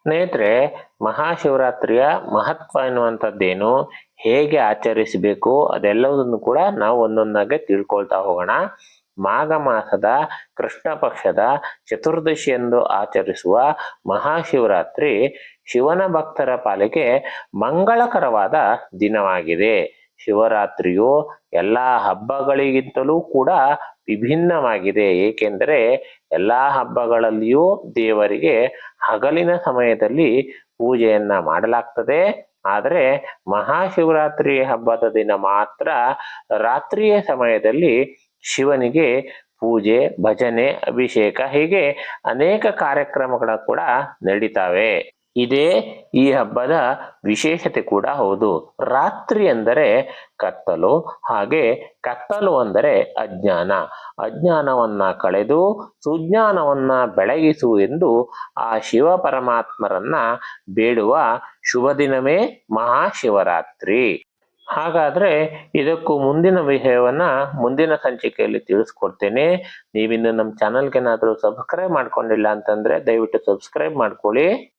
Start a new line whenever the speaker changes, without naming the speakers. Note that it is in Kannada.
ಸ್ನೇಹಿತರೆ, ಮಹಾಶಿವರಾತ್ರಿಯ ಮಹತ್ವ ಎನ್ನುವಂಥದ್ದೇನು, ಹೇಗೆ ಆಚರಿಸಬೇಕು ಅದೆಲ್ಲದನ್ನು ಕೂಡ ನಾವು ಒಂದೊಂದಾಗೆ ತಿಳ್ಕೊಳ್ತಾ ಹೋಗೋಣ. ಮಾಘ ಮಾಸದ ಕೃಷ್ಣ ಪಕ್ಷದ ಚತುರ್ದಶಿಯಂದು ಆಚರಿಸುವ ಮಹಾಶಿವರಾತ್ರಿ ಶಿವನ ಭಕ್ತರ ಪಾಲಿಗೆ ಮಂಗಳಕರವಾದ ದಿನವಾಗಿದೆ. ಶಿವರಾತ್ರಿಯು ಎಲ್ಲ ಹಬ್ಬಗಳಿಗಿಂತಲೂ ಕೂಡ ವಿಭಿನ್ನವಾಗಿದೆ. ಏಕೆಂದರೆ ಎಲ್ಲ ಹಬ್ಬಗಳಲ್ಲಿಯೂ ದೇವರಿಗೆ ಹಗಲಿನ ಸಮಯದಲ್ಲಿ ಪೂಜೆಯನ್ನ ಮಾಡಲಾಗ್ತದೆ. ಆದರೆ ಮಹಾಶಿವರಾತ್ರಿ ಹಬ್ಬದ ದಿನ ಮಾತ್ರ ರಾತ್ರಿಯ ಸಮಯದಲ್ಲಿ ಶಿವನಿಗೆ ಪೂಜೆ, ಭಜನೆ, ಅಭಿಷೇಕ ಹೀಗೆ ಅನೇಕ ಕಾರ್ಯಕ್ರಮಗಳ ಕೂಡ ನಡೀತಾವೆ. ಇದೇ ಈ ಹಬ್ಬದ ವಿಶೇಷತೆ ಕೂಡ ಹೌದು. ರಾತ್ರಿ ಅಂದರೆ ಕತ್ತಲು, ಹಾಗೆ ಕತ್ತಲು ಅಂದರೆ ಅಜ್ಞಾನ. ಅಜ್ಞಾನವನ್ನ ಕಳೆದು ಸುಜ್ಞಾನವನ್ನ ಬೆಳಗಿಸು ಎಂದು ಆ ಶಿವ ಪರಮಾತ್ಮರನ್ನ ಬೇಡುವ ಶುಭ ದಿನವೇ ಮಹಾಶಿವರಾತ್ರಿ. ಹಾಗಾದ್ರೆ ಇದಕ್ಕೂ ಮುಂದಿನ ವಿಷಯವನ್ನ ಮುಂದಿನ ಸಂಚಿಕೆಯಲ್ಲಿ ತಿಳಿಸ್ಕೊಡ್ತೇನೆ. ನೀವಿನ್ನು ನಮ್ಮ ಚಾನಲ್ಗೆ ಏನಾದರೂ ಸಬ್ಸ್ಕ್ರೈಬ್ ಮಾಡ್ಕೊಂಡಿಲ್ಲ ಅಂತಂದ್ರೆ ದಯವಿಟ್ಟು ಸಬ್ಸ್ಕ್ರೈಬ್ ಮಾಡ್ಕೊಳ್ಳಿ.